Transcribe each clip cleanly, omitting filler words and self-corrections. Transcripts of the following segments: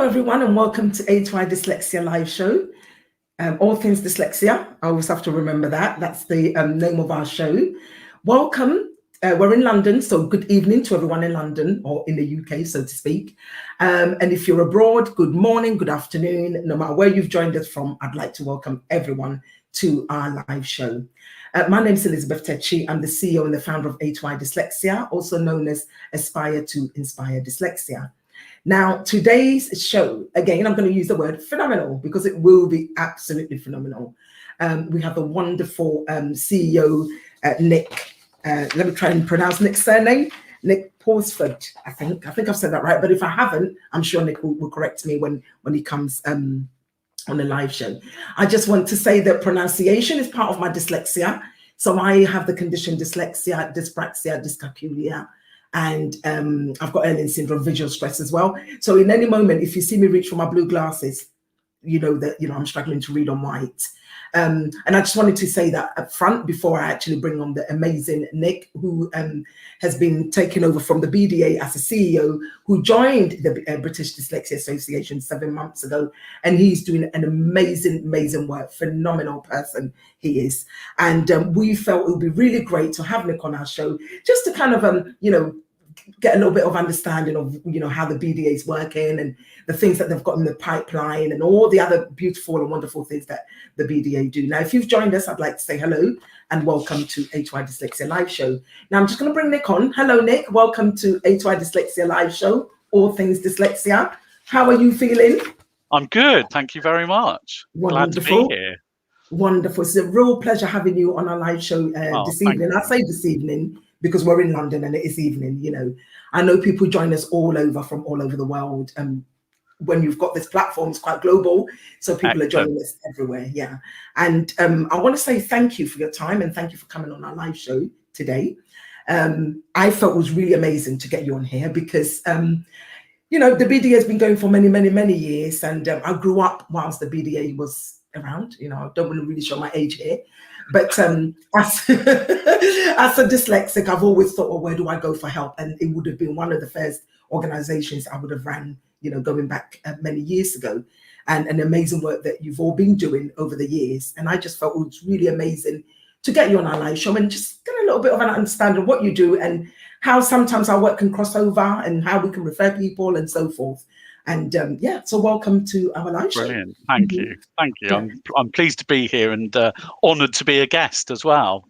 everyone, and welcome to HY Dyslexia live show. All things dyslexia. I always have to remember that. That's the name of our show. Welcome. We're in London, so good evening to everyone in London, or in the UK, so to speak. And if you're abroad, good morning, good afternoon. No matter where you've joined us from, I'd like to welcome everyone to our live show. My name is Elizabeth Tetchi. I'm the CEO and the founder of HY Dyslexia, also known as Aspire to Inspire Dyslexia. Now, today's show, again, I'm going to use the word phenomenal because it will be absolutely phenomenal. We have the wonderful CEO, Nick. Let me try and pronounce Nick's surname. Nick Posford, I think I've said that right. But if I haven't, I'm sure Nick will correct me when he comes on the live show. I just want to say that pronunciation is part of my dyslexia. So I have the condition dyslexia, dyspraxia, dyscalculia, and I've got Erling syndrome, visual stress as well. So in any moment, if you see me reach for my blue glasses, you know that I'm struggling to read on white. And I just wanted to say that up front before I actually bring on the amazing Nick, who has been taken over from the BDA as a CEO, who joined the British Dyslexia Association 7 months ago. And he's doing an amazing work, phenomenal person he is. And we felt it would be really great to have Nick on our show, just to kind of, get a little bit of understanding of, how the BDA is working and the things that they've got in the pipeline and all the other beautiful and wonderful things that the BDA do. Now, if you've joined us, I'd like to say hello and welcome to HY Dyslexia Live Show. Now, I'm just going to bring Nick on. Hello, Nick. Welcome to HY Dyslexia Live Show, all things dyslexia. How are you feeling? I'm good. Thank you very much. Wonderful. Glad to be here. Wonderful. It's a real pleasure having you on our live show this evening. I say this evening because we're in London and it is evening. I know people join us from all over the world. When you've got this platform, it's quite global, so people are joining us everywhere. Yeah. And I want to say thank you for your time and thank you for coming on our live show today. I felt it was really amazing to get you on here because the BDA has been going for many years, and I grew up whilst the BDA was around. I don't want to really show my age here, but as a dyslexic, I've always thought, well, where do I go for help? And it would have been one of the first organizations I would have ran, going back many years ago, and an amazing work that you've all been doing over the years. And I just felt it was really amazing to get you on our live show and just get a little bit of an understanding of what you do and how sometimes our work can cross over and how we can refer people and so forth. And so welcome to our live show. Brilliant. Thank you. Yeah. I'm pleased to be here and honoured to be a guest as well.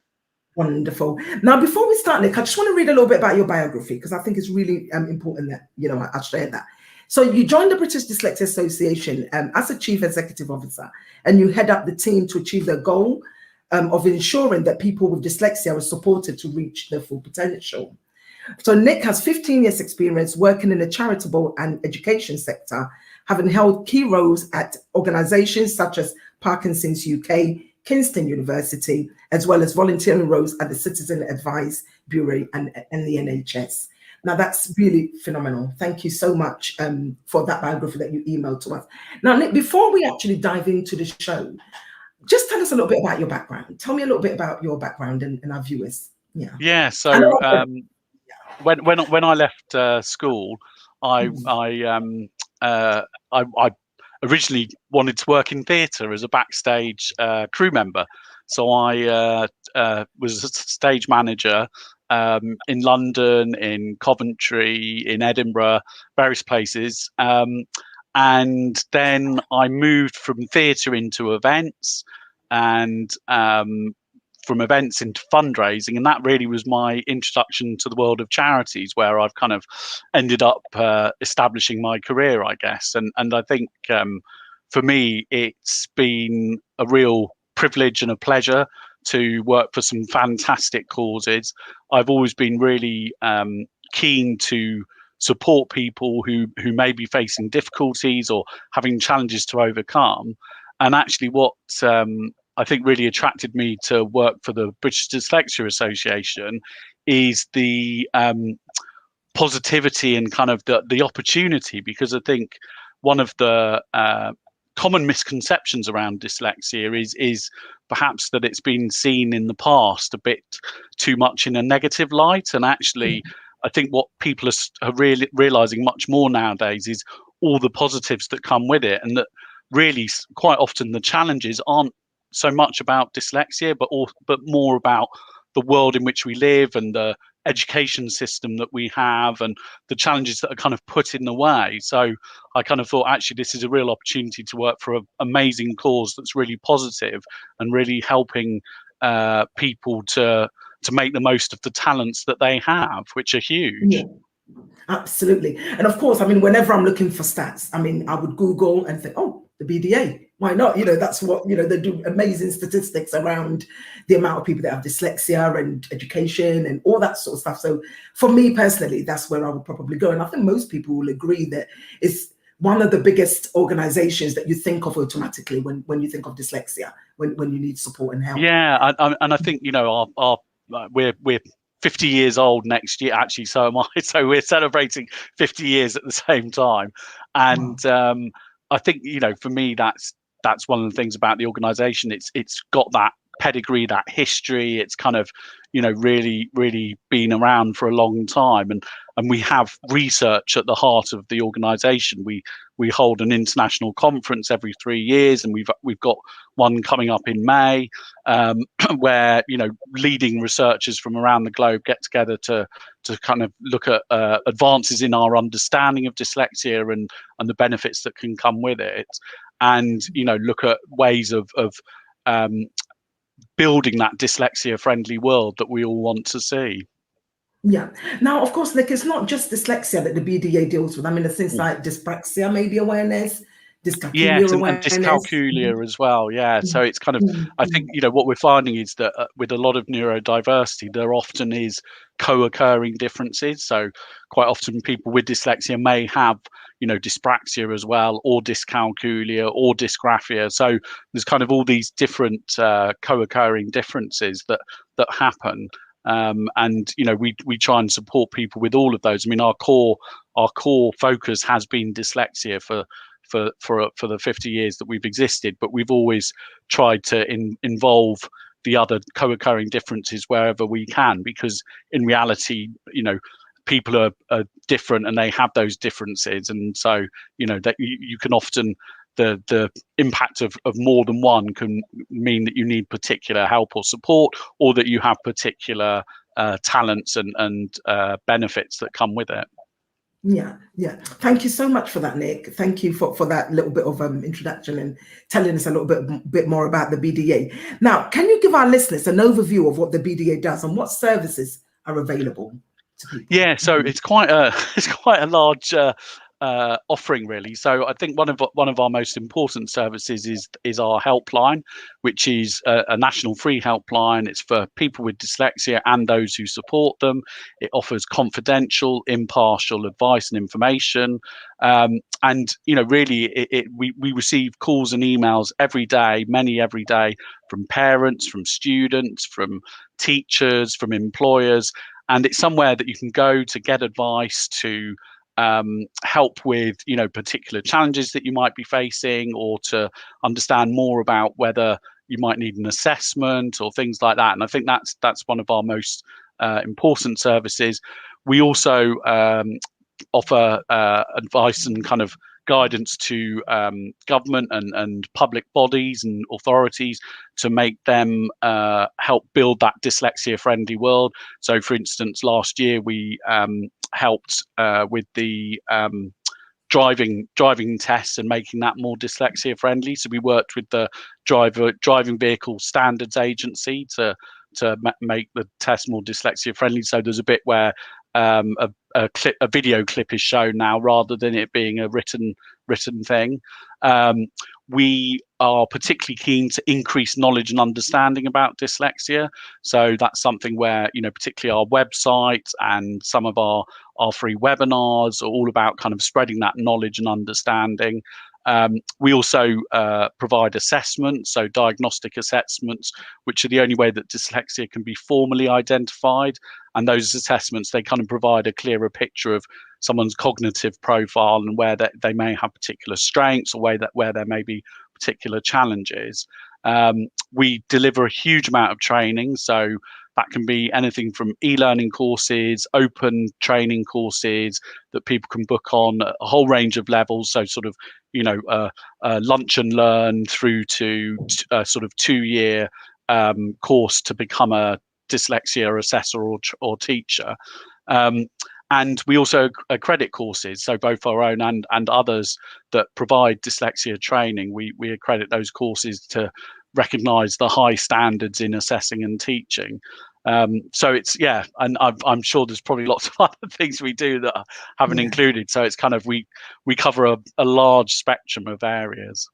Wonderful. Now, before we start, Nick, I just want to read a little bit about your biography because I think it's really important that I share that. So you joined the British Dyslexia Association as a chief executive officer, and you head up the team to achieve the goal of ensuring that people with dyslexia are supported to reach their full potential. So Nick has 15 years experience working in the charitable and education sector, having held key roles at organizations such as Parkinson's UK, Kingston University, as well as volunteering roles at the Citizen Advice Bureau and the NHS. Now, that's really phenomenal. Thank you so much for that biography that you emailed to us. Now, Nick, before we actually dive into the show, just tell us a little bit about your background. Tell me a little bit about your background and our viewers. Yeah. So when I left school, I originally wanted to work in theatre as a backstage crew member. So I was a stage manager in London, in Coventry, in Edinburgh, various places. And then I moved from theatre into events and from events into fundraising. And that really was my introduction to the world of charities, where I've kind of ended up establishing my career, I guess. And I think for me, it's been a real privilege and a pleasure to work for some fantastic causes. I've always been really keen to support people who may be facing difficulties or having challenges to overcome. And actually what I think really attracted me to work for the British Dyslexia Association is the positivity and kind of the opportunity, because I think one of the common misconceptions around dyslexia is perhaps that it's been seen in the past a bit too much in a negative light. And actually, I think what people are really realizing much more nowadays is all the positives that come with it, and that really quite often the challenges aren't so much about dyslexia, but more about the world in which we live and the education system that we have and the challenges that are kind of put in the way. So I kind of thought, actually, this is a real opportunity to work for an amazing cause that's really positive and really helping people to make the most of the talents that they have, which are huge. Yeah. Absolutely. And of course, I mean, whenever I'm looking for stats, I mean, I would Google and think, oh, the BDA, why not? You know, that's what, you know, they do amazing statistics around the amount of people that have dyslexia and education and all that sort of stuff. So for me personally, that's where I would probably go. And I think most people will agree that it's one of the biggest organizations that you think of automatically when you think of dyslexia, when you need support and help. Yeah, and I think, you know, we're 50 years old next year, actually, so am I. So we're celebrating 50 years at the same time. And I think, you know, for me, that's one of the things about the organization. It's got that pedigree, that history. It's kind of, you know, really been around for a long time, and we have research at the heart of the organization. We hold an international conference every 3 years, and we've got one coming up in May, where, you know, leading researchers from around the globe get together to kind of look at advances in our understanding of dyslexia and the benefits that can come with it, and, you know, look at ways of building that dyslexia friendly world that we all want to see. Yeah. Now, of course, like, it's not just dyslexia that the BDA deals with. I mean, there's things like dyspraxia, maybe awareness, dyscalculia and dyscalculia as well. Yeah. So it's kind of, I think, you know, what we're finding is that with a lot of neurodiversity, there often is co-occurring differences. So quite often people with dyslexia may have, you know, dyspraxia as well, or dyscalculia or dysgraphia. So there's kind of all these different co-occurring differences that happen. And, you know, we try and support people with all of those. I mean, our core focus has been dyslexia for the 50 years that we've existed, but we've always tried to involve the other co-occurring differences wherever we can, because in reality, you know, people are different and they have those differences, and so, you know, that you can often, the impact of more than one can mean that you need particular help or support, or that you have particular talents and benefits that come with it. Yeah. Thank you so much for that, Nick. Thank you for that little bit of introduction and telling us a little bit more about the BDA. Now, can you give our listeners an overview of what the BDA does and what services are available to people? Yeah, so it's quite a large offering, really. So I think one of our most important services is our helpline, which is a national free helpline. It's for people with dyslexia and those who support them. It offers confidential, impartial advice and information. And, you know, really, we receive calls and emails every day, many every day, from parents, from students, from teachers, from employers. And it's somewhere that you can go to get advice, to help with, you know, particular challenges that you might be facing, or to understand more about whether you might need an assessment or things like that. And I think that's one of our most important services. We also offer advice and kind of guidance to government and public bodies and authorities to make them help build that dyslexia friendly world. So, for instance, last year we helped with the driving tests and making that more dyslexia friendly. So we worked with the driving vehicle standards agency to make the test more dyslexia friendly. So there's a bit where a video clip is shown now rather than it being a written thing. We are particularly keen to increase knowledge and understanding about dyslexia. So that's something where, you know, particularly our website and some of our free webinars are all about kind of spreading that knowledge and understanding. We also provide assessments, so diagnostic assessments, which are the only way that dyslexia can be formally identified. And those assessments, they kind of provide a clearer picture of someone's cognitive profile and where they may have particular strengths, or where there may be particular challenges. We deliver a huge amount of training. So That can be anything from e-learning courses, open training courses that people can book on a whole range of levels. So sort of, lunch and learn through to a sort of 2-year course to become a dyslexia assessor or teacher. And we also accredit courses, so both our own and others that provide dyslexia training. We accredit those courses to recognise the high standards in assessing and teaching. So it's, and I'm sure there's probably lots of other things we do that I haven't included. So it's kind of we cover a large spectrum of areas.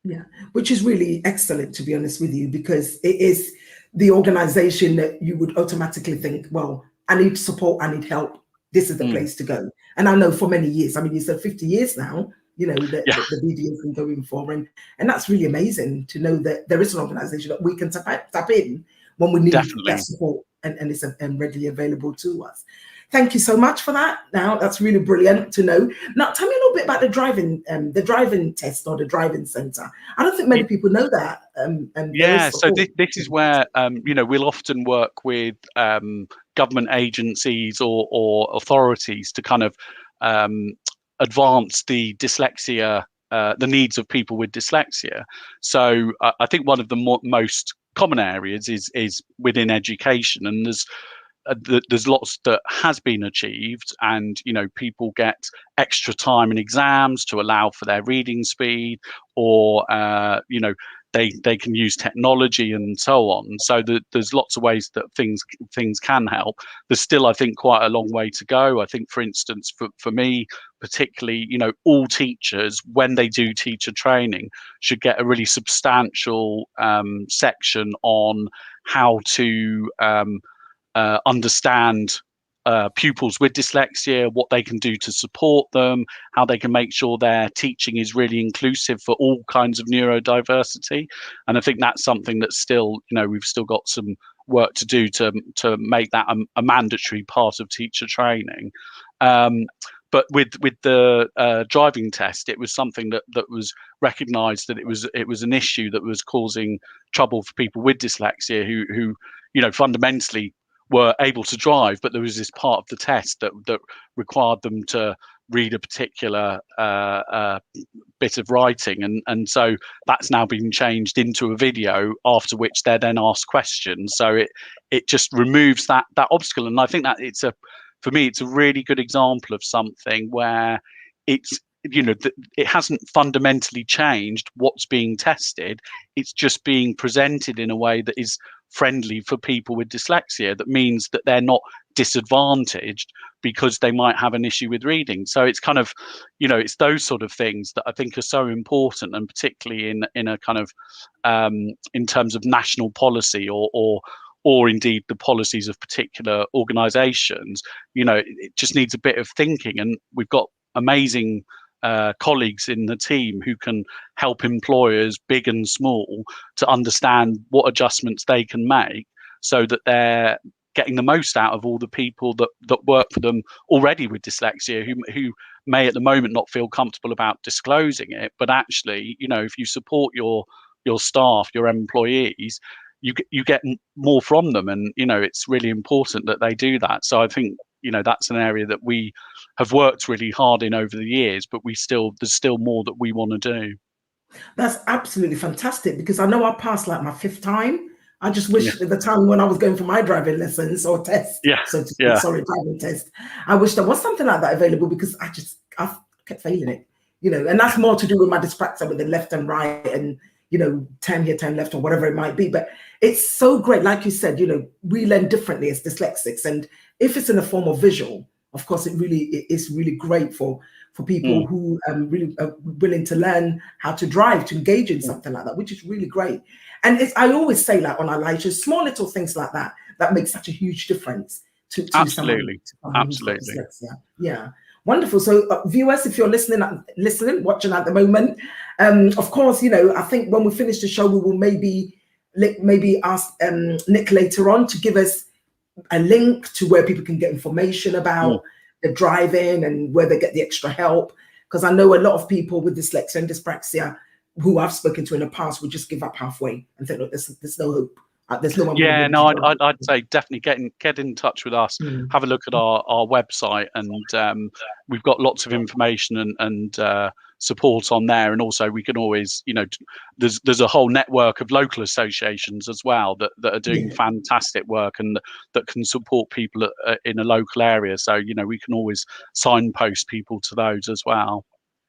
Yeah, which is really excellent, to be honest with you, because it is the organisation that you would automatically think, well, I need support, I need help. This is the place to go. And I know for many years, I mean, you said 50 years now, the BDA has been going for, and that's really amazing to know that there is an organisation that we can tap in when we need that support, and it's readily available to us. Thank you so much for that. Now, that's really brilliant to know. Now, tell me a little bit about the driving test or the driving centre. I don't think many people know that. So this is where we'll often work with government agencies or authorities to kind of advance the dyslexia, the needs of people with dyslexia. So I think one of the most common areas is within education, and there's lots that has been achieved, and people get extra time in exams to allow for their reading speed, or they can use technology and so on. So there's lots of ways that things can help. There's still, I think, quite a long way to go. I think, for instance, for me particularly, all teachers, when they do teacher training, should get a really substantial section on how to understand pupils with dyslexia, what they can do to support them, how they can make sure their teaching is really inclusive for all kinds of neurodiversity. And I think that's something that's still, we've still got some work to do to make that a mandatory part of teacher training. But with the driving test, it was something that was recognised that it was an issue that was causing trouble for people with dyslexia who fundamentally were able to drive, but there was this part of the test that required them to read a particular bit of writing, and so that's now been changed into a video, after which they're then asked questions. So it just removes that obstacle, and I think that for me it's a really good example of something where it's it hasn't fundamentally changed what's being tested. It's just being presented in a way that is friendly for people with dyslexia. That means that they're not disadvantaged because they might have an issue with reading. So it's kind of, it's those sort of things that I think are so important, and particularly in a kind of in terms of national policy or indeed the policies of particular organisations. It just needs a bit of thinking, and we've got amazing colleagues in the team who can help employers, big and small, to understand what adjustments they can make so that they're getting the most out of all the people that work for them already with dyslexia, who may at the moment not feel comfortable about disclosing it, but actually, if you support your staff, your employees, you get more from them, and it's really important that they do that. So I think that's an area that we have worked really hard in over the years, but there's still more that we want to do. That's absolutely fantastic, because I know I passed like my 5th time. I just wish at the time when I was going for my driving lessons or test, driving test, I wish there was something like that available, because I kept failing it, and that's more to do with my dyspraxia with the left and right, and turn here, turn left, or whatever it might be. But it's so great, like you said, we learn differently as dyslexics, and if it's in a form of visual, of course, it is really great for people who really are willing to learn how to drive, to engage in something like that, which is really great. And I always say, like on our live shows, small little things like that make such a huge difference to absolutely someone who's got dyslexia. Yeah. Wonderful. So viewers, if you're listening, watching at the moment, of course, I think when we finish the show, we will maybe ask Nick later on to give us a link to where people can get information about the driving and where they get the extra help. Because I know a lot of people with dyslexia and dyspraxia who I've spoken to in the past would just give up halfway and think, look, there's no hope. There's no one really Yeah, ready to no, go. I'd say definitely get in touch with us. Mm. Have a look at our website, and we've got lots of information and support on there. And also, we can always, there's a whole network of local associations as well that are doing Yeah. fantastic work and that can support people in a local area. So we can always signpost people to those as well.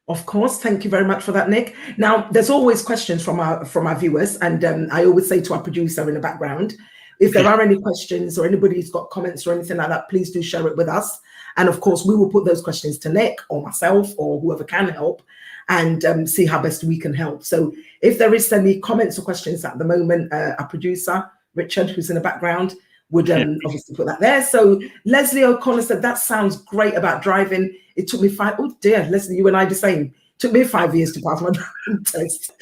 Of course, thank you very much for that, Nick. Now, there's always questions from our viewers, and I always say to our producer in the background, if there are any questions or anybody's got comments or anything like that, please do share it with us. And of course, we will put those questions to Nick or myself or whoever can help, and see how best we can help. So if there is any comments or questions at the moment, our producer, Richard, who's in the background, would obviously put that there. So Leslie O'Connor said, that sounds great about driving. It took me oh dear, Leslie, you and I the same. It took me 5 years to pass my driving test.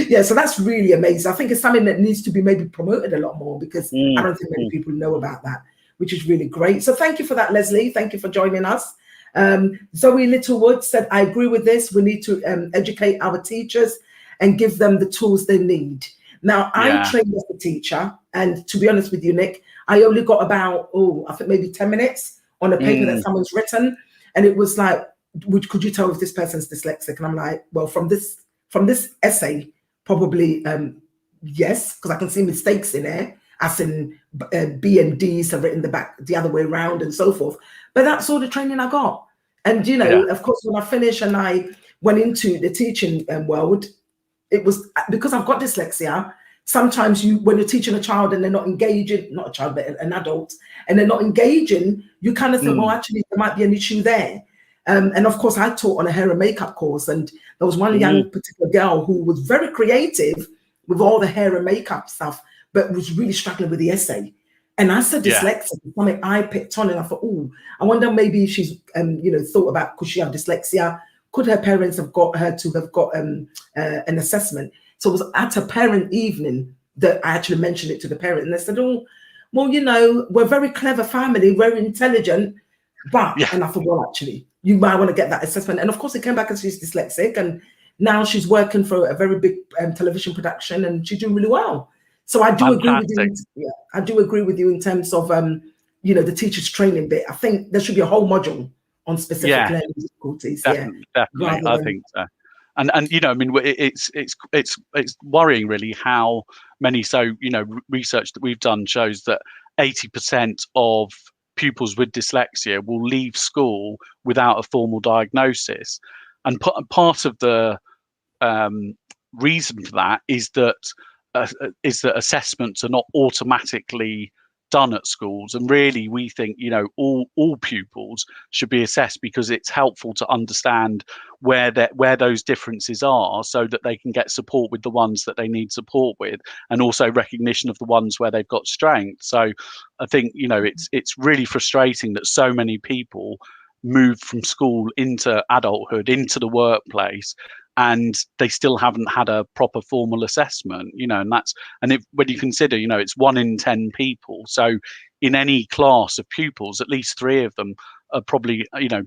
Yeah, so that's really amazing. I think it's something that needs to be maybe promoted a lot more, because I don't think many people know about that, which is really great. So thank you for that, Leslie. Thank you for joining us. Zoe Littlewood said, I agree with this. We need to educate our teachers and give them the tools they need. Now, I trained as a teacher, and to be honest with you, Nick, I only got about, I think maybe 10 minutes on a paper that someone's written. And it was like, could you tell if this person's dyslexic? And I'm like, well, from this essay, probably yes, because I can see mistakes in there, as in B and D's are written the other way around and so forth. But that's all the training I got. And, of course, when I finished and I went into the teaching world, it was because I've got dyslexia. Sometimes when you're teaching a child and they're not engaging, not a child, but an adult, and they're not engaging, you kind of think, well, actually, there might be an issue there. And of course, I taught on a hair and makeup course, and there was one young particular girl who was very creative with all the hair and makeup stuff, but was really struggling with the essay. And I said dyslexia, something I picked on, and I thought, I wonder maybe if she's, thought about, could she have dyslexia? Could her parents have got her to have got an assessment? So it was at a parent evening that I actually mentioned it to the parent, and they said, well, we're a very clever family, very intelligent, but, and I thought, well, actually, you might want to get that assessment. And of course, it came back and she's dyslexic, and now she's working for a very big television production, and she's doing really well. So I do agree with you. Yeah, I do agree with you in terms of, the teacher's training bit. I think there should be a whole module on specific learning difficulties. Definitely, I think so. And I mean, it's worrying really how many. So research that we've done shows that 80% of pupils with dyslexia will leave school without a formal diagnosis, and part of the reason for that is that assessments are not automatically done at schools, and really we think all pupils should be assessed, because it's helpful to understand where those differences are, so that they can get support with the ones that they need support with, and also recognition of the ones where they've got strength. So I think it's really frustrating that so many people move from school into adulthood, into the workplace, and they still haven't had a proper formal assessment, when you consider, it's 1 in 10 people. So in any class of pupils, at least 3 of them are probably,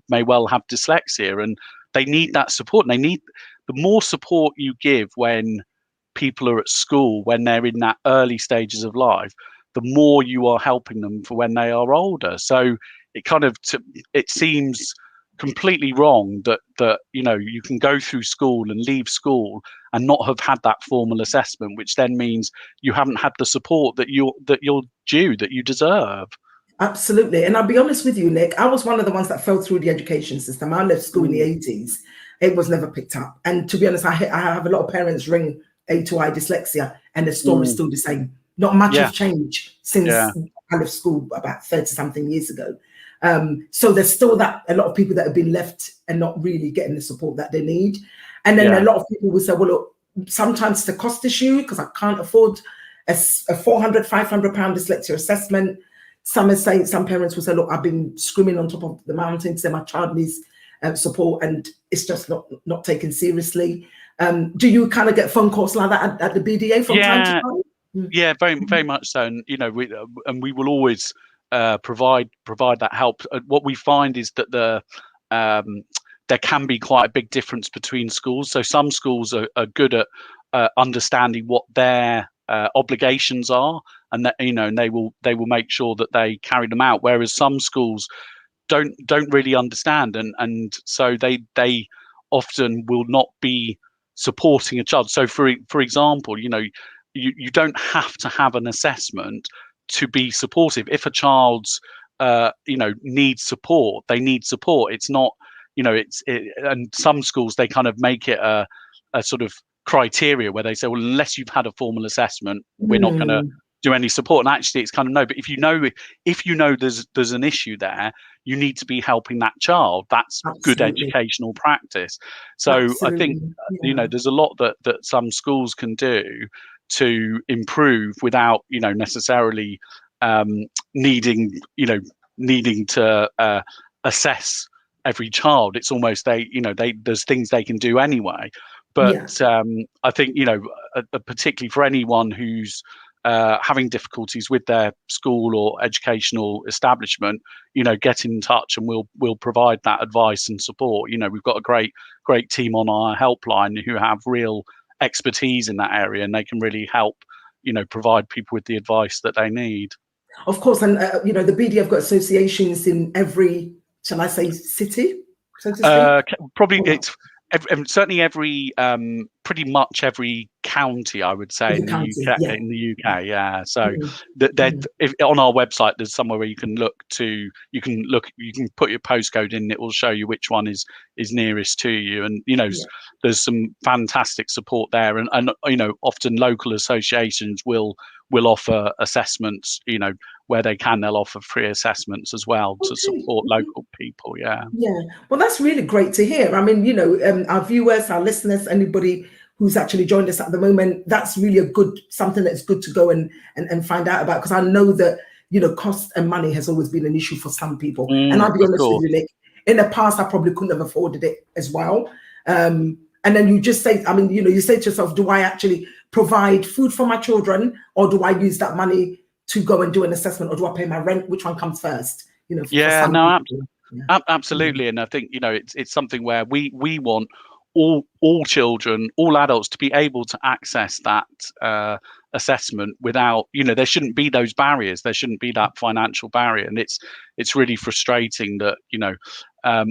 may well have dyslexia, and they need that support. And the more support you give when people are at school, when they're in that early stages of life, the more you are helping them for when they are older. So it seems completely wrong that you can go through school and leave school and not have had that formal assessment, which then means you haven't had the support that you deserve. Absolutely. And I'll be honest with you, Nick, I was one of the ones that fell through the education system. I left school in the 80s. It was never picked up. And to be honest, I have a lot of parents ring A2I dyslexia, and the story is still the same. Not much has changed since I left school about 30 something years ago. So there's still a lot of people that have been left and not really getting the support that they need. And then a lot of people will say, well, look, sometimes it's a cost issue because I can't afford a 400, 500 pound dyslexia assessment. Some parents will say, look, I've been screaming on top of the mountain to say my child needs support, and it's just not taken seriously. Do you kind of get phone calls like that at the BDA from time to time? Yeah, very much so. And we will always provide that help. What we find is that there can be quite a big difference between schools. So some schools are good at understanding what their obligations are, and that and they will make sure that they carry them out. Whereas some schools don't really understand, and so they often will not be supporting a child. So for example, you don't have to have an assessment to be supportive. If a child's needs support, they need support. It's not, and some schools, they kind of make it a sort of criteria where they say, well, unless you've had a formal assessment, we're not going to do any support. And actually it's kind of no, but if you know there's an issue there, you need to be helping that child. That's good educational practice. So I think there's a lot that some schools can do to improve without necessarily needing to assess every child. It's almost there's things they can do anyway. But I think particularly for anyone who's having difficulties with their school or educational establishment, get in touch and we'll provide that advice and support. We've got a great team on our helpline who have real expertise in that area, and they can really help provide people with the advice that they need. Of course, and the BDA have got associations in every, shall I say, city, so to speak? Probably it's certainly every pretty much every county, I would say, in the UK. Yeah. So if on our website there's somewhere where you can put your postcode in, it will show you which one is nearest to you, and there's some fantastic support there, and often local associations will offer assessments, where they can. They'll offer free assessments as well to support local people. Yeah. Well, that's really great to hear. I mean, our viewers, our listeners, anybody who's actually joined us at the moment, that's really something that's good to go and find out about, because I know that cost and money has always been an issue for some people. And I'll be honest with you, Nick, in the past I probably couldn't have afforded it as well. And then you just say, you say to yourself, do I actually provide food for my children, or do I use that money to go and do an assessment, or do I pay my rent? Which one comes first? Absolutely. And I think it's something where we want all children, all adults, to be able to access that assessment without, there shouldn't be those barriers. There shouldn't be that financial barrier. And it's really frustrating that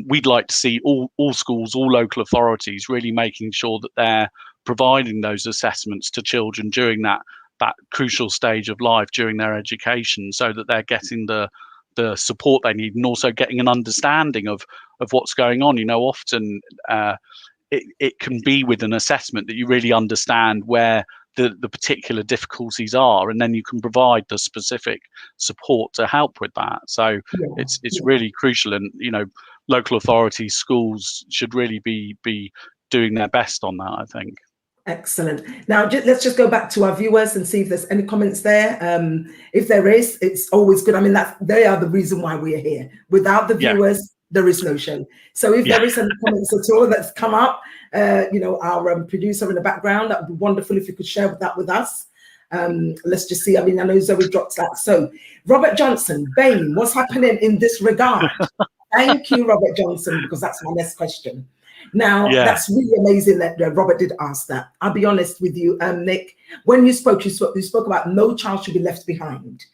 we'd like to see all schools, all local authorities really making sure that they're providing those assessments to children during that crucial stage of life, during their education, so that they're getting the support they need, and also getting an understanding of what's going on. Often it can be with an assessment that you really understand where the particular difficulties are, and then you can provide the specific support to help with that. So it's really crucial, and local authorities, schools should really be doing their best on that, I think. Excellent. Now, let's just go back to our viewers and see if there's any comments there. If there is, it's always good. I mean, they are the reason why we're here. Without the viewers, there is no show. So if there is any comments at all that's come up, our producer in the background, that would be wonderful if you could share that with us. Let's just see. I mean, I know Zoe dropped that. So Robert Johnson, BAME, what's happening in this regard? Thank you, Robert Johnson, because that's my next question. Now, that's really amazing that Robert did ask that. I'll be honest with you, Nick, when you spoke about no child should be left behind.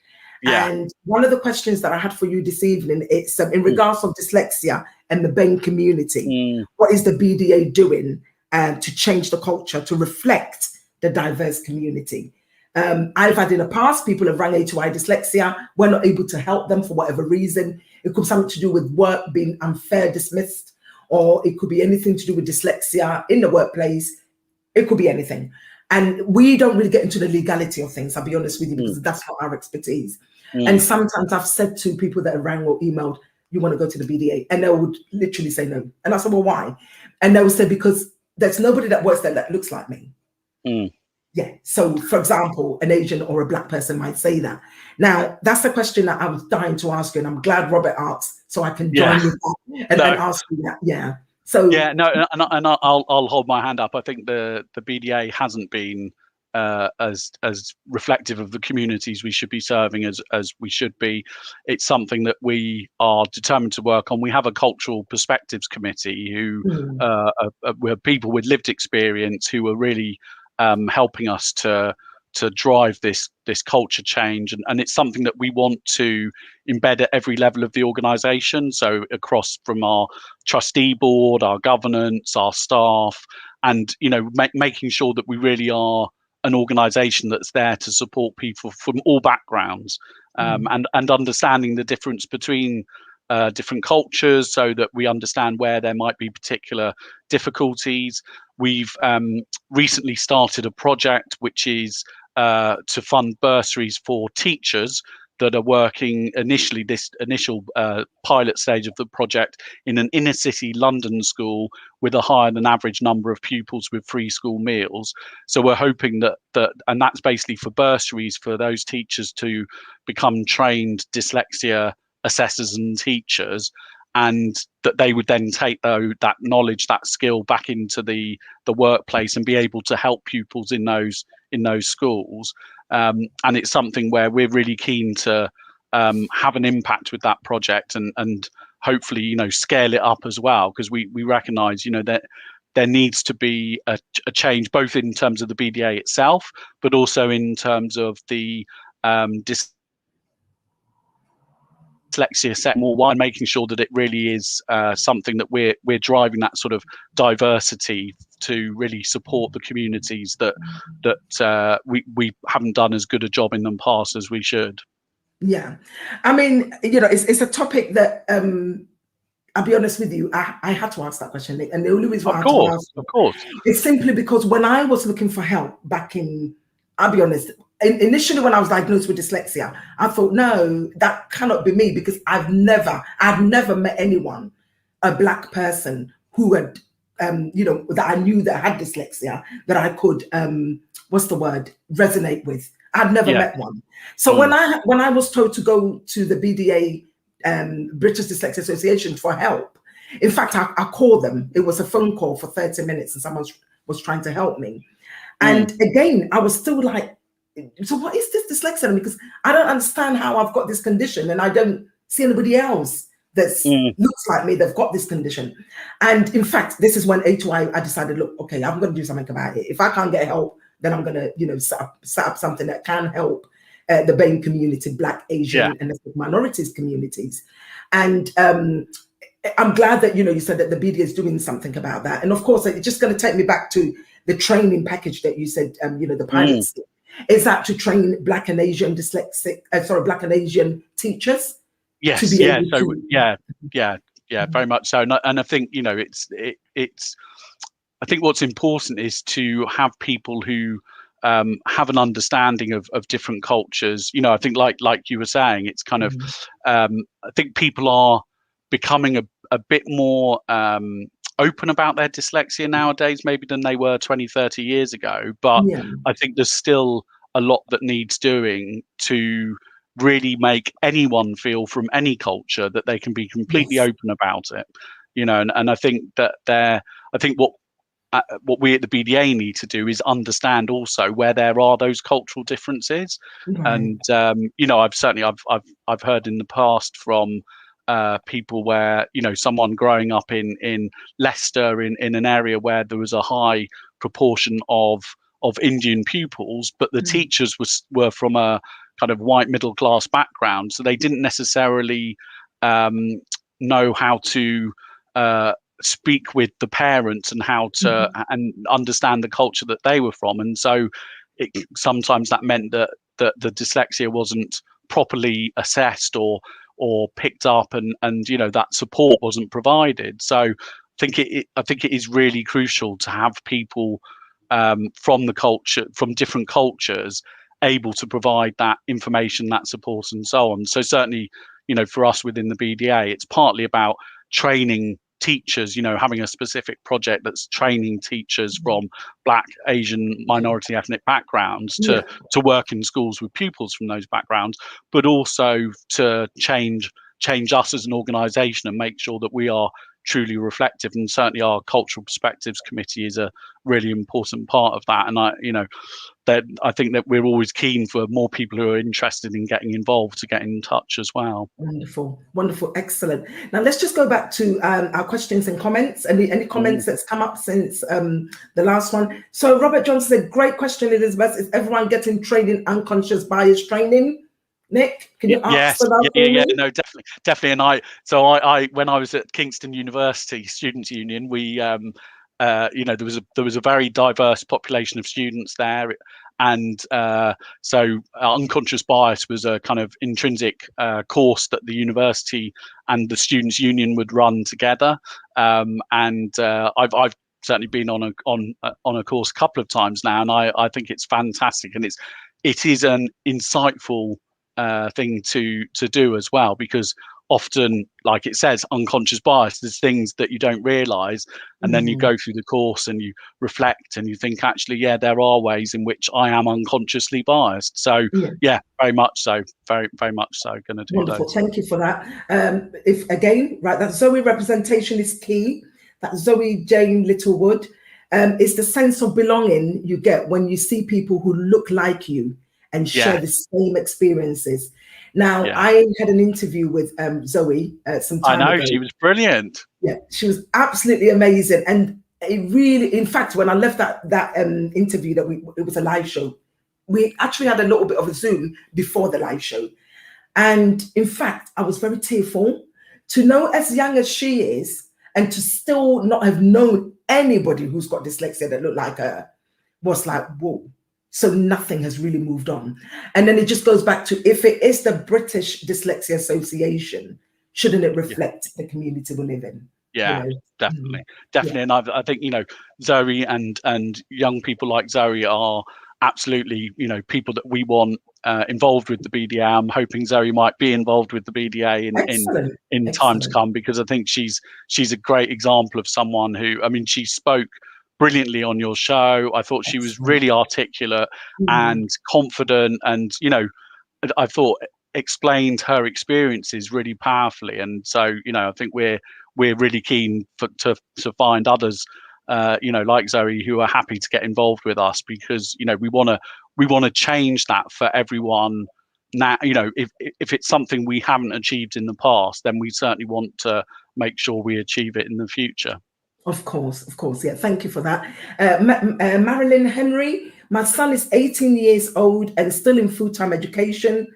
And one of the questions that I had for you this evening, it's in regards of dyslexia and the BAME community. What is the BDA doing to change the culture to reflect the diverse community? I've had in the past, people have rang A2I Dyslexia. We're not able to help them for whatever reason. It could be something to do with work being unfair dismissed, or it could be anything to do with dyslexia in the workplace. It could be anything. And we don't really get into the legality of things, I'll be honest with you, because that's not our expertise. And sometimes I've said to people that have rang or emailed, you want to go to the BDA? And they would literally say no. And I said, well, why? And they would say, because there's nobody that works there that looks like me. So, for example, an Asian or a Black person might say that. Now, that's the question that I was dying to ask you, and I'm glad Robert asked, so I can join with that and ask you that. So and I'll hold my hand up. I think the BDA hasn't been as reflective of the communities we should be serving as we should be. It's something that we are determined to work on. We have a cultural perspectives committee who we're people with lived experience who are really helping us to to drive this culture change, and it's something that we want to embed at every level of the organisation. So across from our trustee board, our governance, our staff, and making sure that we really are an organisation that's there to support people from all backgrounds, and understanding the difference between different cultures, so that we understand where there might be particular difficulties. We've recently started a project which is to fund bursaries for teachers that are working initially, this initial pilot stage of the project, in an inner city London school with a higher than average number of pupils with free school meals. So we're hoping that and that's basically for bursaries for those teachers to become trained dyslexia assessors and teachers, and that they would then take that knowledge, that skill back into the workplace and be able to help pupils in those schools. And it's something where we're really keen to have an impact with that project, and hopefully scale it up as well, because we recognise that there needs to be a change, both in terms of the BDA itself, but also in terms of the dyslexia set more wide, making sure that it really is something that we're driving that sort of diversity to really support the communities that we haven't done as good a job in the past as we should. Yeah, I mean, it's a topic that I'll be honest with you, I had to ask that question, Nick, and the only reason why I had to ask of course, it's simply because when I was looking for help back in, I'll be honest, initially when I was diagnosed with dyslexia, I thought, no, that cannot be me, because I've never met anyone, a Black person who had, that I knew that had dyslexia, that I could, resonate with. I'd never met one. So when I was told to go to the BDA, British Dyslexia Association, for help, in fact, I called them. It was a phone call for 30 minutes and someone was trying to help me. And again, I was still like, so what is this dyslexia? Because I don't understand how I've got this condition, and I don't see anybody else that looks like me that's got this condition. And in fact, this is when I decided, look, okay, I'm going to do something about it. If I can't get help, then I'm going to, set up something that can help the BAME community, Black, Asian, and ethnic minorities communities. And I'm glad that, you said that the BDA is doing something about that. And of course, it's just going to take me back to the training package that you said, the pilot scheme. Is that to train Black and Asian Black and Asian teachers? Yes, to be able to... very much so. And I think, it's I think what's important is to have people who have an understanding of different cultures. I think like you were saying, it's kind of, I think people are becoming a bit more open about their dyslexia nowadays, maybe than they were 20, 30 years ago. But I think there's still a lot that needs doing to really make anyone feel, from any culture, that they can be completely open about it. And I think that I think what we at the BDA need to do is understand also where there are those cultural differences. And I've heard in the past from people where someone growing up in Leicester, in an area where there was a high proportion of Indian pupils, but the teachers were from a kind of white middle class background, so they didn't necessarily know how to speak with the parents and how to and understand the culture that they were from. And so sometimes that meant that the dyslexia wasn't properly assessed or picked up, and that support wasn't provided. So I think it is really crucial to have people from different cultures able to provide that information, that support, and so on. So certainly, for us within the BDA, it's partly about training teachers, having a specific project that's training teachers from Black, Asian, minority ethnic backgrounds to work in schools with pupils from those backgrounds, but also to change us as an organisation and make sure that we are truly reflective. And certainly our cultural perspectives committee is a really important part of that. And I think that we're always keen for more people who are interested in getting involved to get in touch as well. Wonderful, wonderful, excellent. Now let's just go back to our questions and comments. Any comments that's come up since the last one? So Robert Johnson said, "Great question, Elizabeth. Is everyone getting trained in unconscious bias training?" Nick, can you answer that for me? No, definitely. And I when I was at Kingston University Students' Union, we there was a very diverse population of students there, and so unconscious bias was a kind of intrinsic course that the university and the Students' Union would run together. I've certainly been on a course a couple of times now, and I think it's fantastic, and it is an insightful thing to do as well, because often, like it says, unconscious bias, there's things that you don't realize, and then you go through the course and you reflect and you think, actually, yeah, there are ways in which I am unconsciously biased. So yeah, very much so, very much so going to do wonderful those. Thank you for that. If again, right, that Zoe representation is key. That Zoe Jane Littlewood is the sense of belonging you get when you see people who look like you and share the same experiences. Now, I had an interview with Zoe some time ago. I know, she was brilliant. Yeah, she was absolutely amazing. And it really, in fact, when I left that interview, it was a live show. We actually had a little bit of a Zoom before the live show. And in fact, I was very tearful to know, as young as she is, and to still not have known anybody who's got dyslexia that looked like her, was like, whoa. So nothing has really moved on. And then it just goes back to, if it is the British Dyslexia Association, shouldn't it reflect the community we live in? Yeah, definitely. And I think, Zoe and young people like Zoe are absolutely, people that we want involved with the BDA. I'm hoping Zoe might be involved with the BDA in time to come, because I think she's a great example of someone who, she spoke brilliantly on your show. I thought she was really articulate and confident, and I thought explained her experiences really powerfully. And so I think we're really keen to find others like Zoe who are happy to get involved with us, because we want to change that for everyone now. If it's something we haven't achieved in the past, then we certainly want to make sure we achieve it in the future. Of course. Yeah, thank you for that. Marilyn Henry, my son is 18 years old and still in full-time education.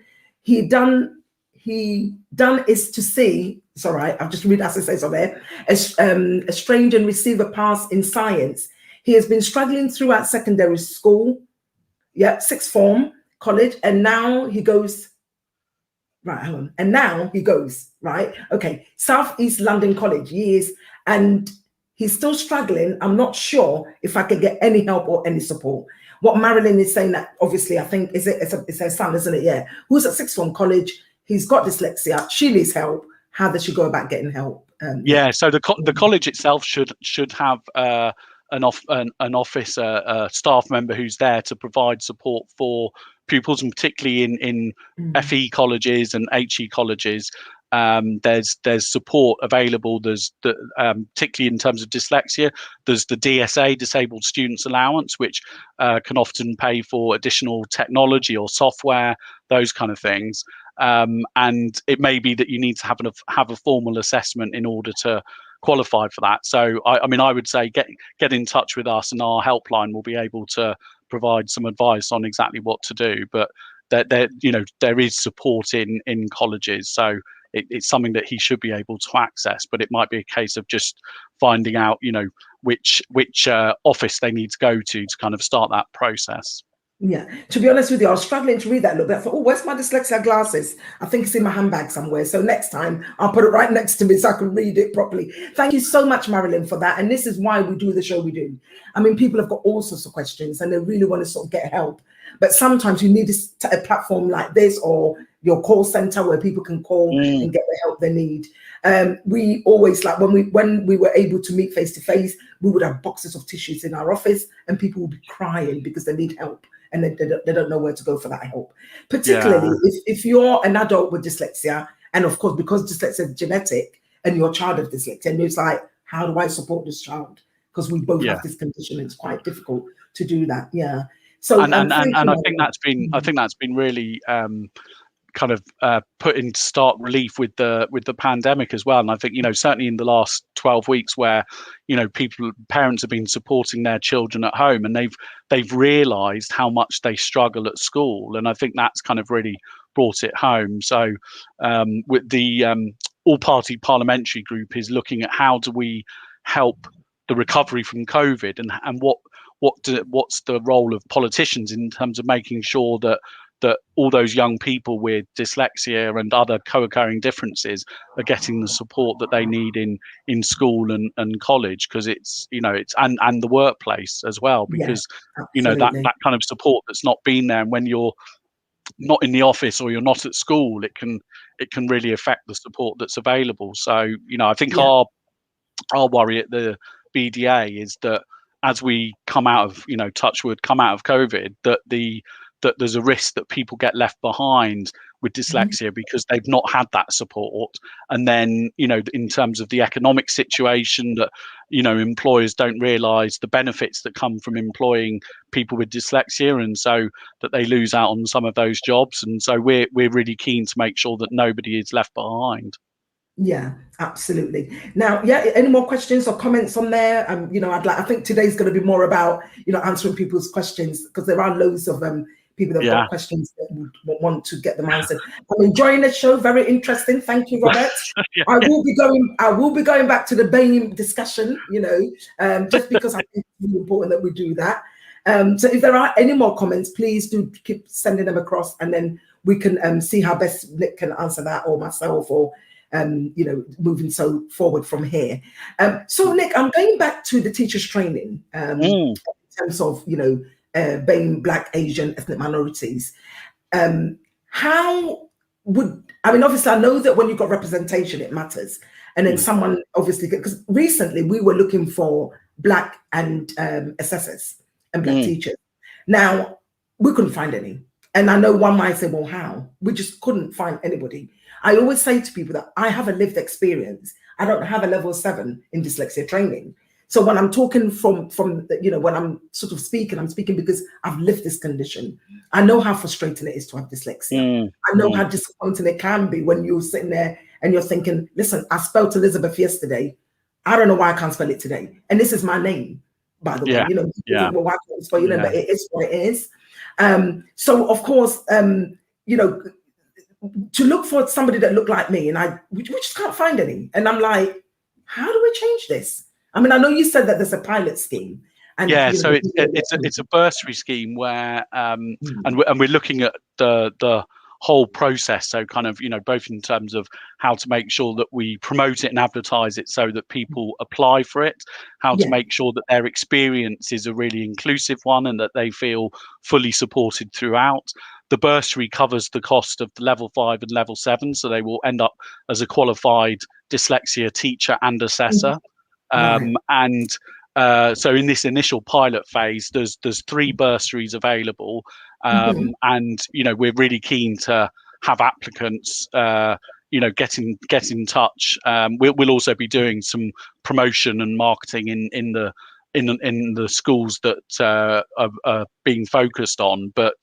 He done is to see, it's all right, I've just read as it says on there, a strange and receive a pass in science. He has been struggling throughout secondary school, sixth form, college, and now he goes, Southeast London College, years, and he's still struggling. I'm not sure if I could get any help or any support. What Marilyn is saying, that obviously I think it's her son, isn't it? Yeah, who's at sixth form college. He's got dyslexia. She needs help. How does she go about getting help? So the college itself should have an office, a staff member who's there to provide support for pupils, and particularly in FE colleges and HE colleges. There's support available. There's particularly in terms of dyslexia, there's the DSA, Disabled Students Allowance, which can often pay for additional technology or software, those kind of things. And it may be that you need to have a formal assessment in order to qualify for that. So I would say get in touch with us, and our helpline will be able to provide some advice on exactly what to do. But there is support in colleges, so it's something that he should be able to access. But it might be a case of just finding out which office they need to go to kind of start that process. Yeah, to be honest with you, I was struggling to read that a little bit. I thought, oh, where's my dyslexia glasses? I think it's in my handbag somewhere. So next time I'll put it right next to me so I can read it properly. Thank you so much, Marilyn, for that. And this is why we do the show we do. People have got all sorts of questions and they really want to sort of get help. But sometimes you need a platform like this, or your call center where people can call and get the help they need. We always, like when we were able to meet face to face, we would have boxes of tissues in our office and people would be crying because they need help. And they don't know where to go for that help. Particularly if you're an adult with dyslexia, and of course, because dyslexia is genetic, and your child has dyslexia, and it's like, how do I support this child? Because we both Yeah. have this condition, and it's quite difficult to do that. Yeah. So and I think that's been really kind of put into stark relief with the pandemic as well. And I think, you know, certainly in the last 12 weeks where, you know, parents have been supporting their children at home, and they've realized how much they struggle at school. And I think that's kind of really brought it home. So with the all party parliamentary group is looking at how do we help the recovery from COVID, and what's the role of politicians in terms of making sure that all those young people with dyslexia and other co-occurring differences are getting the support that they need in school and college, because it's, you know, it's and the workplace as well, because you know, that kind of support that's not been there, and when you're not in the office or you're not at school, it can really affect the support that's available. So, you know, I think our worry at the BDA is that as we come out of, you know, touch wood, come out of COVID, that there's a risk that people get left behind with dyslexia because they've not had that support. And then, you know, in terms of the economic situation, that, you know, employers don't realize the benefits that come from employing people with dyslexia, and so that they lose out on some of those jobs. And so we're really keen to make sure that nobody is left behind. Yeah, absolutely. Now, any more questions or comments on there? You know, I think today's going to be more about, you know, answering people's questions, because there are loads of people that have got questions that would want to get them answered. I'm enjoying the show. Very interesting. Thank you, Robert. I will be going back to the BAME discussion, you know, just because I think it's really important that we do that. So if there are any more comments, please do keep sending them across, and then we can see how best Nick can answer that, or myself, or you know, moving so forward from here. So Nick, I'm going back to the teachers training in terms of, you know, BAME, Black, Asian, ethnic minorities. How would, I mean, obviously I know that when you've got representation, it matters. And then someone obviously, because recently we were looking for Black and assessors and Black teachers. Now, we couldn't find any. And I know one might say, well, how? We just couldn't find anybody. I always say to people that I have a lived experience. I don't have a level 7 in dyslexia training. So when I'm talking from you know, when I'm sort of speaking, I'm speaking because I've lived this condition. I know how frustrating it is to have dyslexia. I know how disappointing it can be when you're sitting there and you're thinking, listen, I spelled Elizabeth yesterday. I don't know why I can't spell it today. And this is my name, by the way. You know, well, why can't you spell your name? But it is what it is. So of course, you know, to look for somebody that looked like me, and we just can't find any. And I'm like, how do we change this? I mean, I know you said that there's a pilot scheme. And, so it's a bursary scheme where, and we're looking at the whole process. So kind of, you know, both in terms of how to make sure that we promote it and advertise it so that people apply for it, how to make sure that their experience is a really inclusive one and that they feel fully supported throughout. The bursary covers the cost of the level 5 and level 7, so they will end up as a qualified dyslexia teacher and assessor. So in this initial pilot phase, there's 3 bursaries available, and you know, we're really keen to have applicants you know, get in touch. We'll also be doing some promotion and marketing in the schools that are being focused on, but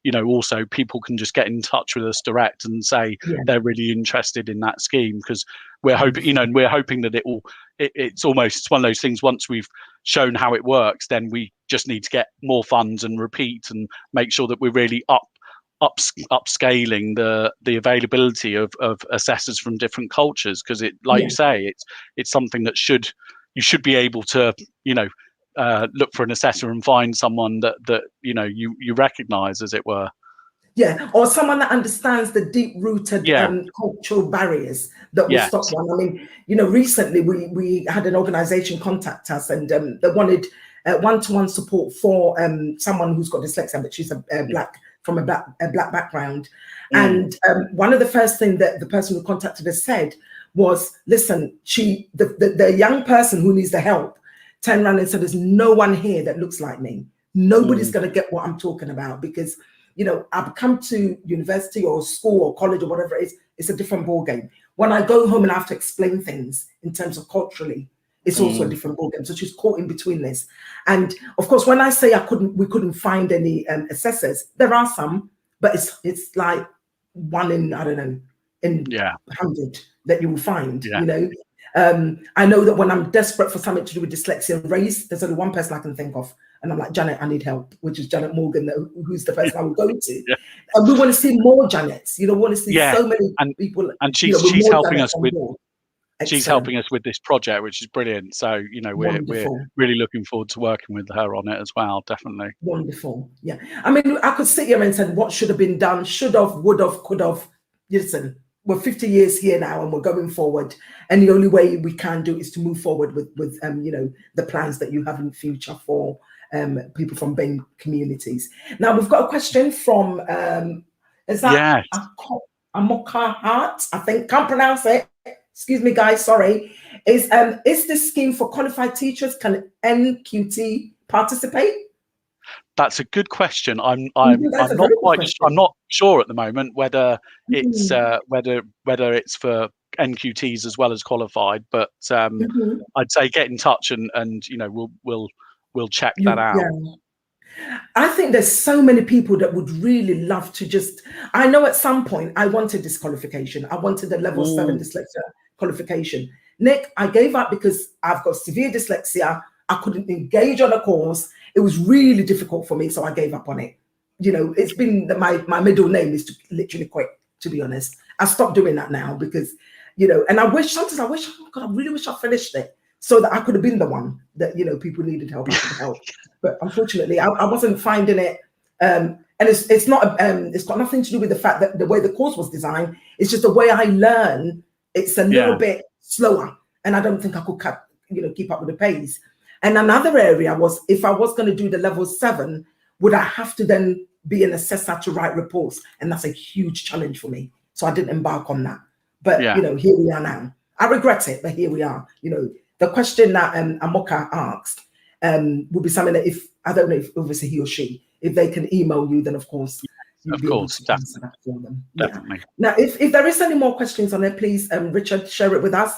you know, also people can just get in touch with us direct and say they're really interested in that scheme, because we're hoping, you know, and we're hoping that it's one of those things. Once we've shown how it works, then we just need to get more funds and repeat and make sure that we're really upscaling the availability of assessors from different cultures, because it, like you say, it's something that you should be able to, you know, look for an assessor and find someone that you know you recognize, as it were. Or someone that understands the deep-rooted cultural barriers that will stop one. I mean, you know, recently we had an organization contact us, and they wanted one-to-one support for someone who's got dyslexia, but she's from a black background. And one of the first things that the person who contacted us said was, listen, the young person who needs the help turned around and said, there's no one here that looks like me. Nobody's going to get what I'm talking about, because, you know, I've come to university or school or college or whatever it is, it's a different ball game. When I go home and I have to explain things in terms of culturally, it's also a different ballgame. So she's caught in between this. And of course, when I say we couldn't find any assessors, there are some, but it's like one in, I don't know, in 100 that you will find, you know. I know that when I'm desperate for something to do with dyslexia and race, there's only one person I can think of. And I'm like, Janet, I need help, which is Janet Morgan, who's the person I will go to. And we want to see more Janets, you know, we want to see so many people. And she's helping us with she's helping us with this project, which is brilliant. So, you know, we're really looking forward to working with her on it as well, definitely. Wonderful. Yeah. I mean, I could sit here and say what should have been done, should have, would have, could have. Listen, we're 50 years here now and we're going forward. And the only way we can do is to move forward with you know, the plans that you have in the future for people from BAME communities. Now, we've got a question from, is that Amoka Hart? I think, can't pronounce it. Excuse me, guys, sorry. Is this scheme for qualified teachers? Can NQT participate? That's a good question. I'm not sure at the moment whether it's whether it's for NQTs as well as qualified, but I'd say get in touch and you know, we'll check that out. Yeah. I think there's so many people that would really love to just, I know at some point I wanted this qualification. I wanted the level 7 dyslexia qualification. Nick, I gave up because I've got severe dyslexia. I couldn't engage on a course. It was really difficult for me, so I gave up on it. You know, it's been my middle name is to literally quit, to be honest. I stopped doing that now because, you know, and sometimes I wish, oh God, I really wish I finished it so that I could have been the one that, you know, people needed help, I could help. But unfortunately, I wasn't finding it. And it's got nothing to do with the fact that the way the course was designed. It's just the way I learn. It's a little bit slower, and I don't think I could keep up with the pace. And another area was, if I was going to do the level 7, would I have to then be an assessor to write reports? And that's a huge challenge for me. So I didn't embark on that. But you know, here we are now. I regret it, but here we are. You know, the question that Amoka asked would be something that, if I don't know if obviously he or she, if they can email you, then of course. Of course, definitely. Definitely. Now, if there is any more questions on it, please, Richard, share it with us.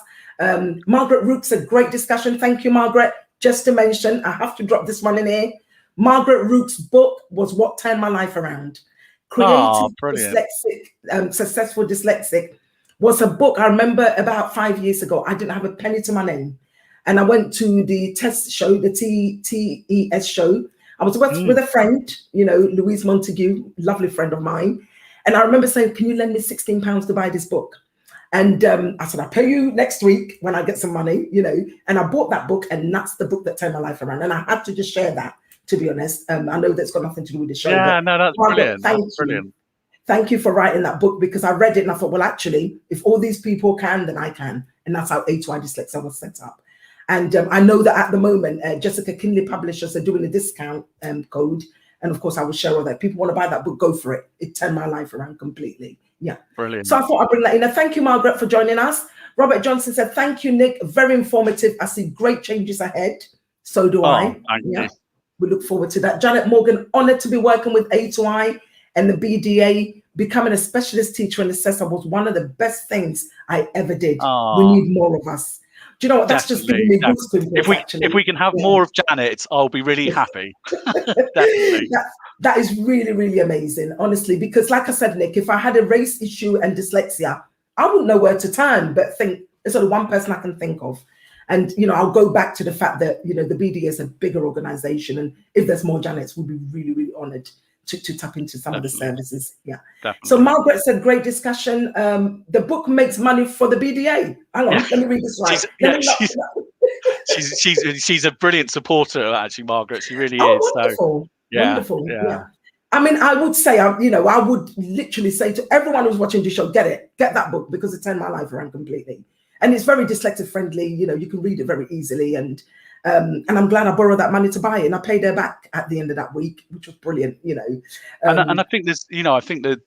Margaret Rook said, great discussion. Thank you, Margaret. Just to mention, I have to drop this one in here. Margaret Rook's book was what turned my life around. Creative Dyslexic, Successful Dyslexic was a book I remember about 5 years ago. I didn't have a penny to my name. And I went to the test show, the TES show. I was with a friend, you know, Louise Montague, lovely friend of mine. And I remember saying, can you lend me £16 to buy this book? And I said, I'll pay you next week when I get some money, you know. And I bought that book, and that's the book that turned my life around. And I had to just share that, to be honest. I know that's got nothing to do with the show. Yeah, no, that's brilliant. Brilliant. Thank you for writing that book, because I read it and I thought, well, actually, if all these people can, then I can. And that's how A2I Dyslexia was set up. And I know that at the moment, Jessica Kinley Publishers are doing a discount code. And of course, I will share all that. People want to buy that book, go for it. It turned my life around completely. Yeah. Brilliant. So I thought I'd bring that in. And thank you, Margaret, for joining us. Robert Johnson said, thank you, Nick. Very informative. I see great changes ahead. So do I. Thank you. We look forward to that. Janet Morgan, honored to be working with A2I and the BDA. Becoming a specialist teacher and assessor was one of the best things I ever did. We need more of us. Do you know what? That's just giving me goosebumps. If we can have more of Janet, I'll be really happy. Definitely. That is really, really amazing, honestly, because like I said, Nick, if I had a race issue and dyslexia, I wouldn't know where to turn, but think there's only one person I can think of. And, you know, I'll go back to the fact that, you know, the BDA is a bigger organization. And if there's more Janets, we'll be really, really honored to tap into some of the services. Yeah. Definitely. So Margaret said, great discussion. The book makes money for the BDA. Hang on, let me read this right. She's a brilliant supporter, actually, Margaret. She really is. Wonderful. So, wonderful. Yeah. I mean, I would say, you know, I would literally say to everyone who's watching the show, get that book, because it turned my life around completely. And it's very dyslexic friendly. You know, you can read it very easily. And I'm glad I borrowed that money to buy it, and I paid her back at the end of that week, which was brilliant. You know, and I think there's, you know, I think that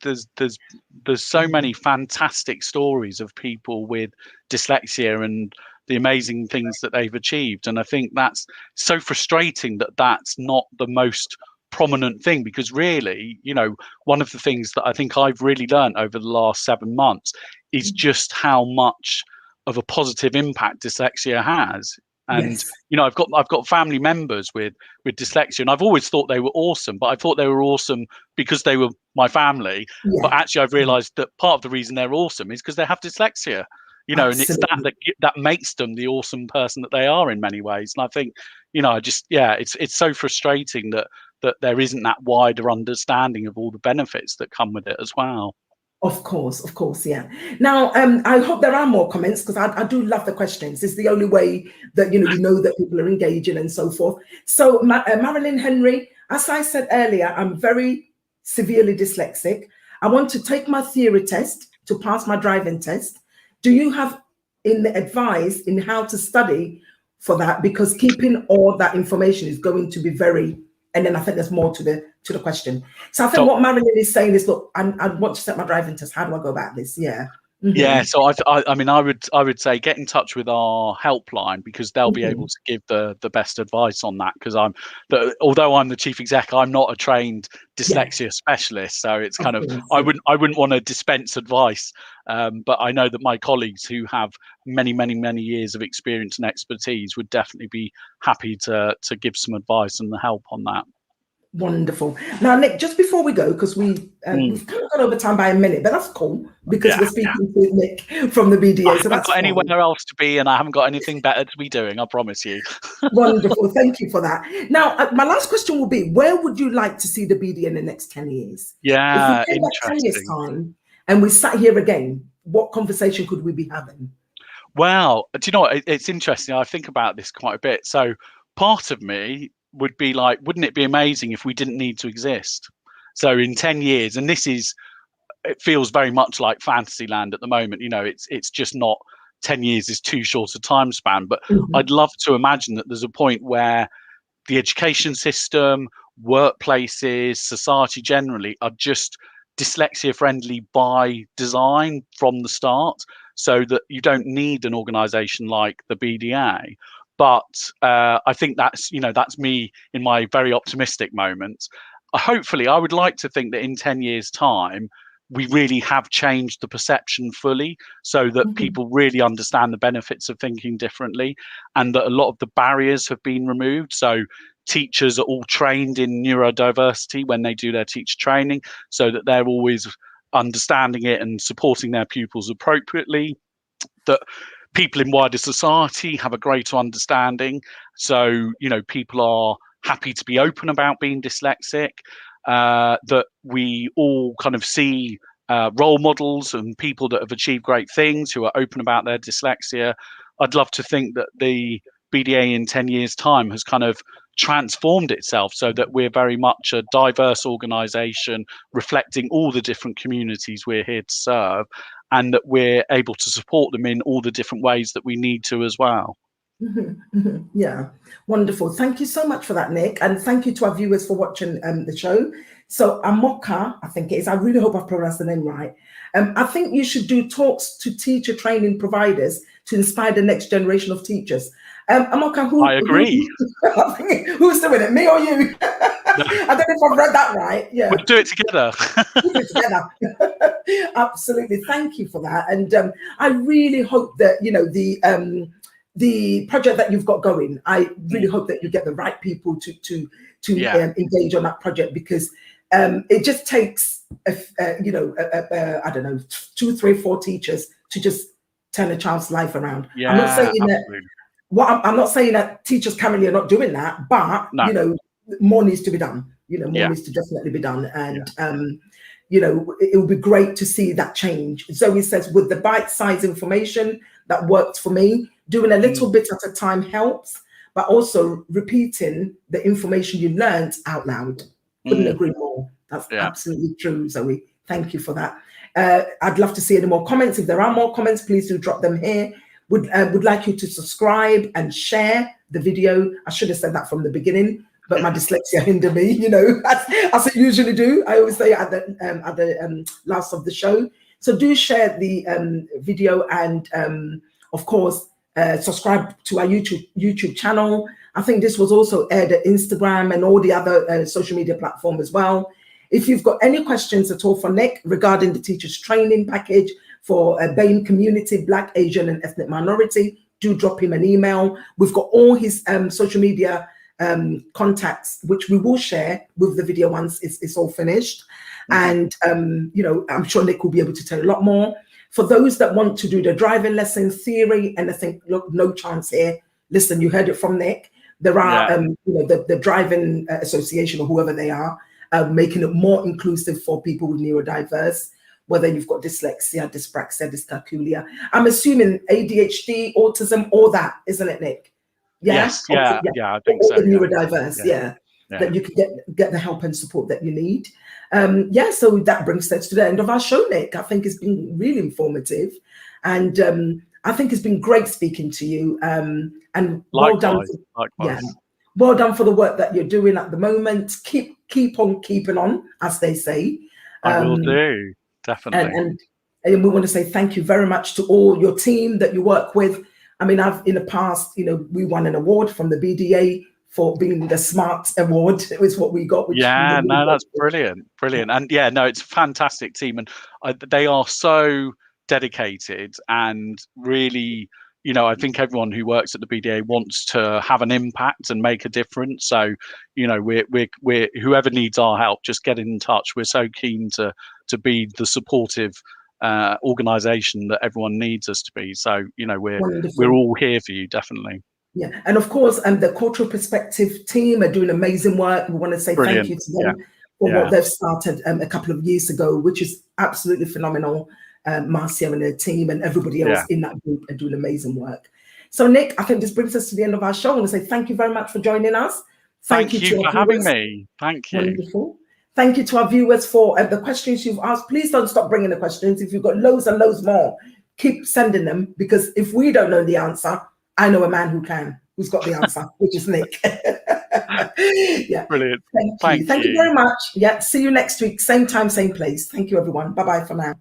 there's so many fantastic stories of people with dyslexia and the amazing things that they've achieved. And I think that's so frustrating that that's not the most prominent thing, because really, you know, one of the things that I think I've really learned over the last 7 months is just how much of a positive impact dyslexia has. And Yes. you know, I've got family members with dyslexia, and I've always thought they were awesome, but I thought they were awesome because they were my family. But Yeah. actually, I've realised that part of the reason they're awesome is because they have dyslexia. You know, and it's Absolutely. that makes them the awesome person that they are in many ways. And I think, you know, it's so frustrating that there isn't that wider understanding of all the benefits that come with it as well. Of course, yeah. Now, I hope there are more comments, because I do love the questions. It's the only way that you know that people are engaging and so forth. So, Marilyn Henry, as I said earlier, I'm very severely dyslexic. I want to take my theory test to pass my driving test. Do you have advice in how to study for that? Because keeping all that information is going to be very. And then I think there's more to the question. So I think what Marilyn is saying is, look, I want to set my driving test. How do I go about this? Yeah. Mm-hmm. Yeah, so I mean, I would say get in touch with our helpline, because they'll be able to give the best advice on that. Because although I'm the chief exec, I'm not a trained dyslexia specialist, so it's kind of I wouldn't want to dispense advice. But I know that my colleagues who have many years of experience and expertise would definitely be happy to give some advice and help on that. Wonderful. Now, Nick, just before we go, because we've kind of gone over time by a minute, but that's cool, because we're speaking to Nick from the BDA. I haven't got anywhere else to be, and I haven't got anything better to be doing, I promise you. Wonderful. Thank you for that. Now, my last question will be, where would you like to see the BDA in the next 10 years? Yeah, if we came back 10 years time and we sat here again, what conversation could we be having? Well, do you know what? It's interesting. I think about this quite a bit. So part of me would be like, wouldn't it be amazing if we didn't need to exist? So in 10 years, and it feels very much like fantasy land at the moment. You know, it's just not, 10 years is too short a time span. But I'd love to imagine that there's a point where the education system, workplaces, society generally are just dyslexia friendly by design from the start, so that you don't need an organization like the BDA. But I think that's me in my very optimistic moments. Hopefully, I would like to think that in 10 years' time, we really have changed the perception fully, so that people really understand the benefits of thinking differently, and that a lot of the barriers have been removed. So teachers are all trained in neurodiversity when they do their teacher training, so that they're always understanding it and supporting their pupils appropriately. That people in wider society have a greater understanding, so people are happy to be open about being dyslexic. That we all kind of see role models and people that have achieved great things who are open about their dyslexia. I'd love to think that the BDA in 10 years' time has kind of transformed itself, so that we're very much a diverse organization reflecting all the different communities we're here to serve, and that we're able to support them in all the different ways that we need to as well. Yeah, wonderful. Thank you so much for that, Nick, and thank you to our viewers for watching the show. So Amoka, I think it is, I really hope I've pronounced the name right. I think you should do talks to teacher training providers to inspire the next generation of teachers. Amoka, I agree. Who's doing it, me or you? I don't know if I've read that right. Yeah, we'll do it together. We'll do it together. Absolutely, thank you for that, and I really hope that the project that you've got going, I really hope that you get the right people to engage on that project, because it just takes I don't know, 2, 3, 4 teachers to just turn a child's life around. Yeah, I'm not saying absolutely. I'm not saying that teachers currently are not doing that, but more needs to be done. More needs to definitely be done, and it would be great to see that change. Zoe says, with the bite-sized information that worked for me, doing a little bit at a time helps, but also repeating the information you learned out loud. Couldn't agree more. That's absolutely true, Zoe. Thank you for that. I'd love to see any more comments. If there are more comments, please do drop them here. Would like you to subscribe and share the video. I should have said that from the beginning, but my dyslexia hinder me, as it usually do. I always say at the last of the show. So do share the video, and of course, subscribe to our YouTube channel. I think this was also aired at Instagram and all the other social media platforms as well. If you've got any questions at all for Nick regarding the teacher's training package, for BAME community, Black, Asian and ethnic minority, do drop him an email. We've got all his social media contacts, which we will share with the video once it's all finished. And you know, I'm sure Nick will be able to tell you a lot more. For those that want to do the driving lesson theory and I think, look, no chance here. Listen, you heard it from Nick. There are you know, the driving association or whoever they are, making it more inclusive for people with neurodiverse, whether you've got dyslexia, dyspraxia, dyscalculia. I'm assuming ADHD, autism, all that, isn't it, Nick? Yes, yeah, I think so. Neurodiverse, that you can get the help and support that you need. So that brings us to the end of our show, Nick. I think it's been really informative, and I think it's been great speaking to you. And well done. Likewise. Yeah, well done for the work that you're doing at the moment. Keep on keeping on, as they say. I will do, definitely. And we want to say thank you very much to all your team that you work with. I mean, in the past, you know, we won an award from the BDA for being the Smart Award. It was what we got. Which that's brilliant. And yeah, no, it's a fantastic team. And they are so dedicated and really, you know, I think everyone who works at the BDA wants to have an impact and make a difference. So, you know, we're whoever needs our help, just get in touch. We're so keen to be the supportive organization that everyone needs us to be. So, you know, we're all here for you, definitely. Yeah, and of course, the Cultural Perspective team are doing amazing work. We want to say thank you to them for what they've started a couple of years ago, which is absolutely phenomenal. Marcia and her team and everybody else in that group are doing amazing work. So, Nick, I think this brings us to the end of our show. I want to say thank you very much for joining us. Thank you for having me. Thank you. Wonderful. Thank you to our viewers for the questions you've asked. Please don't stop bringing the questions. If you've got loads and loads more, keep sending them, because if we don't know the answer, I know a man who's got the answer, which is Nick. Brilliant. Thank you very much. See you next week, same time, same place. Thank you, everyone. Bye-bye for now.